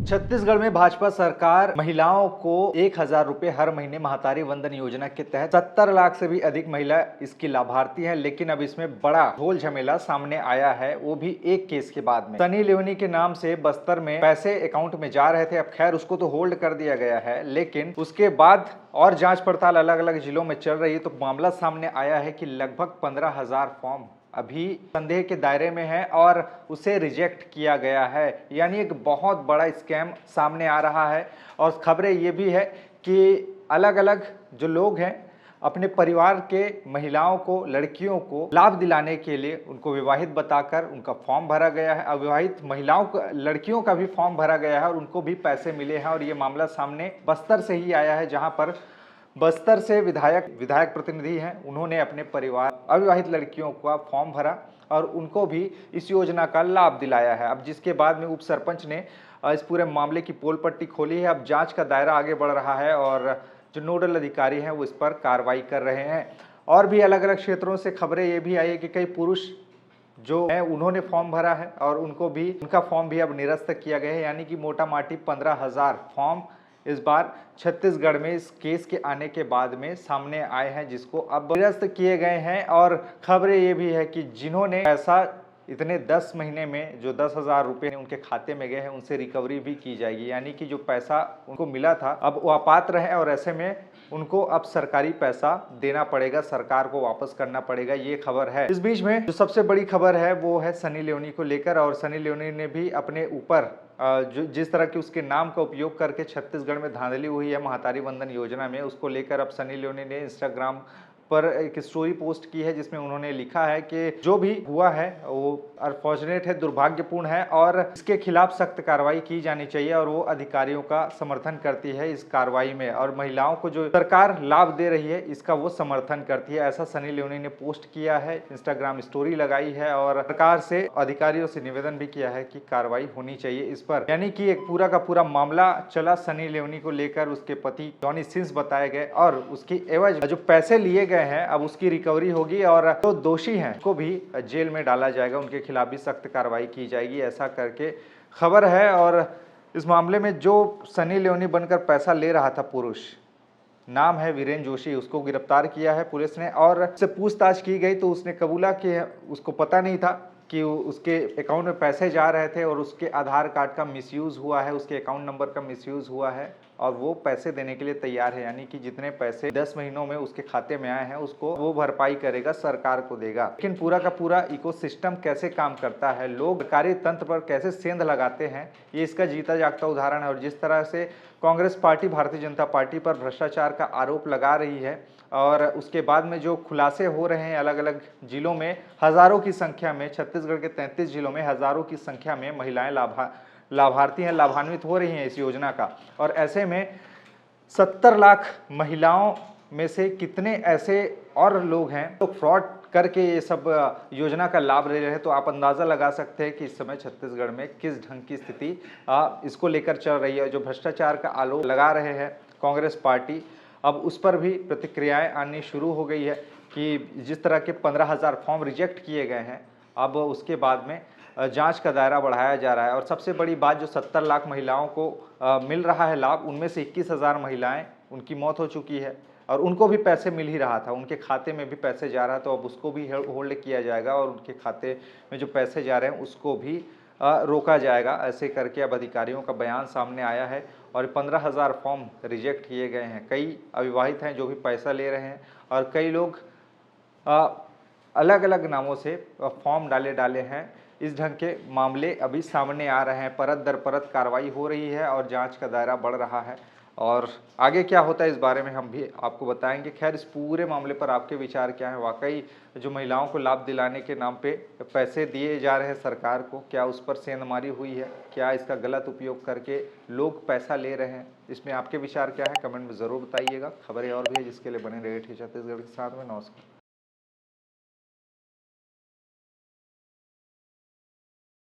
छत्तीसगढ़ में भाजपा सरकार महिलाओं को 1,000 रुपए हर महीने महातारी वंदन योजना के तहत 70 लाख से भी अधिक महिला इसकी लाभार्थी हैं। लेकिन अब इसमें बड़ा ढोल झमेला सामने आया है, वो भी एक केस के बाद में। सनी लियोनी के नाम से बस्तर में पैसे अकाउंट में जा रहे थे। अब खैर उसको तो होल्ड कर दिया गया है, लेकिन उसके बाद और जांच पड़ताल अलग अलग जिलों में चल रही है तो मामला सामने आया है कि लगभग 15,000 फॉर्म अभी संदेह के दायरे में है और उसे रिजेक्ट किया गया है। यानी एक बहुत बड़ा स्कैम सामने आ रहा है। और खबरें ये भी है कि अलग अलग जो लोग हैं अपने परिवार के महिलाओं को, लड़कियों को लाभ दिलाने के लिए उनको विवाहित बताकर उनका फॉर्म भरा गया है। अविवाहित महिलाओं को, लड़कियों का भी फॉर्म भरा गया है और उनको भी पैसे मिले हैं। और ये मामला सामने बस्तर से ही आया है, जहां पर बस्तर से विधायक प्रतिनिधि हैं, उन्होंने अपने परिवार अविवाहित लड़कियों का फॉर्म भरा और उनको भी इस योजना का लाभ दिलाया है। अब जिसके बाद में उप सरपंच ने इस पूरे मामले की पोल पट्टी खोली है। अब जांच का दायरा आगे बढ़ रहा है और जो नोडल अधिकारी हैं वो इस पर कार्रवाई कर रहे हैं। और भी अलग अलग क्षेत्रों से खबरें ये भी आई है कि कई पुरुष जो है उन्होंने फॉर्म भरा है और उनका फॉर्म भी अब निरस्त किया गया है। यानी कि मोटा माटी 15,000 फॉर्म इस बार छत्तीसगढ़ में इस केस के आने के बाद में सामने आए हैं, जिसको अब निरस्त किए गए हैं। और खबरें ये भी है कि जिन्होंने पैसा इतने 10 महीने में जो 10,000 रुपये उनके खाते में गए हैं उनसे रिकवरी भी की जाएगी। यानी कि जो पैसा उनको मिला था अब वो अपात्र है और ऐसे में उनको अब सरकारी पैसा देना पड़ेगा, सरकार को वापस करना पड़ेगा, ये खबर है। इस बीच में जो सबसे बड़ी खबर है वो है सनी लियोनी को लेकर। और सनी लियोनी ने भी अपने ऊपर जो जिस तरह की उसके नाम का उपयोग करके छत्तीसगढ़ में धांधली हुई है महातारी वंदन योजना में, उसको लेकर अब सनी लियोनी ने इंस्टाग्राम पर एक स्टोरी पोस्ट की है जिसमें उन्होंने लिखा है कि जो भी हुआ है वो अनफॉर्चुनेट है, दुर्भाग्यपूर्ण है और इसके खिलाफ सख्त कार्रवाई की जानी चाहिए। और वो अधिकारियों का समर्थन करती है इस कार्रवाई में और महिलाओं को जो सरकार लाभ दे रही है इसका वो समर्थन करती है। ऐसा सनी लियोनी ने पोस्ट किया है, इंस्टाग्राम स्टोरी लगाई है और सरकार से, अधिकारियों से निवेदन भी किया है कि कार्रवाई होनी चाहिए इस पर। यानी कि एक पूरा का पूरा मामला चला सनी लियोनी को लेकर। उसके पति जॉनी सिंस बताए गए और उसकी एवज जो पैसे लिए हैं अब उसकी रिकवरी होगी और जो दोषी हैं को भी जेल में डाला जाएगा, उनके खिलाफ भी सख्त कार्रवाई की जाएगी, ऐसा करके खबर है। और इस मामले में जो सनी लियोनी बनकर पैसा ले रहा था पुरुष, नाम है वीरेन जोशी, उसको गिरफ्तार किया है पुलिस ने और उससे पूछताछ की गई तो उसने कबूला कि उसको पता नहीं था कि उसके अकाउंट में पैसे जा रहे थे और उसके आधार कार्ड का मिसयूज़ हुआ है, उसके अकाउंट नंबर का मिसयूज़ हुआ है और वो पैसे देने के लिए तैयार है। यानी कि जितने पैसे 10 महीनों में उसके खाते में आए हैं उसको वो भरपाई करेगा, सरकार को देगा। लेकिन पूरा का पूरा इकोसिस्टम कैसे काम करता है, लोग सरकारी तंत्र पर कैसे सेंध लगाते हैं, ये इसका जीता जागता उदाहरण है। और जिस तरह से कांग्रेस पार्टी भारतीय जनता पार्टी पर भ्रष्टाचार का आरोप लगा रही है और उसके बाद में जो खुलासे हो रहे हैं अलग अलग जिलों में, हजारों की संख्या में, छत्तीसगढ़ के 33 जिलों में हजारों की संख्या में महिलाएं लाभार्थी हैं, लाभान्वित हो रही हैं इस योजना का। और ऐसे में 70 लाख महिलाओं में से कितने ऐसे और लोग हैं तो फ्रॉड करके ये सब योजना का लाभ ले रहे हैं। तो आप अंदाज़ा लगा सकते हैं कि इस समय छत्तीसगढ़ में किस ढंग की स्थिति इसको लेकर चल रही है। जो भ्रष्टाचार का आरोप लगा रहे हैं कांग्रेस पार्टी, अब उस पर भी प्रतिक्रियाएं आनी शुरू हो गई है कि जिस तरह के 15,000 फॉर्म रिजेक्ट किए गए हैं, अब उसके बाद में जांच का दायरा बढ़ाया जा रहा है। और सबसे बड़ी बात, जो 70 लाख महिलाओं को मिल रहा है लाभ, उनमें से 21,000 महिलाएं उनकी मौत हो चुकी है और उनको भी पैसे मिल ही रहा था, उनके खाते में भी पैसे जा रहा था। तो अब उसको भी होल्ड किया जाएगा और उनके खाते में जो पैसे जा रहे हैं उसको भी रोका जाएगा। ऐसे करके अब अधिकारियों का बयान सामने आया है और 15,000 फॉर्म रिजेक्ट किए गए हैं। कई अविवाहित हैं जो भी पैसा ले रहे हैं और कई लोग अलग अलग नामों से फॉर्म डाले हैं। इस ढंग के मामले अभी सामने आ रहे हैं, परत दर परत कार्रवाई हो रही है और जांच का दायरा बढ़ रहा है। और आगे क्या होता है इस बारे में हम भी आपको बताएंगे। खैर, इस पूरे मामले पर आपके विचार क्या हैं? वाकई जो महिलाओं को लाभ दिलाने के नाम पे पैसे दिए जा रहे हैं सरकार को, क्या उस पर सेंधमारी हुई है? क्या इसका गलत उपयोग करके लोग पैसा ले रहे हैं? इसमें आपके विचार क्या है? कमेंट में ज़रूर बताइएगा। खबरें और भी है जिसके लिए बने रहिए छत्तीसगढ़ के साथ में। नमस्कार।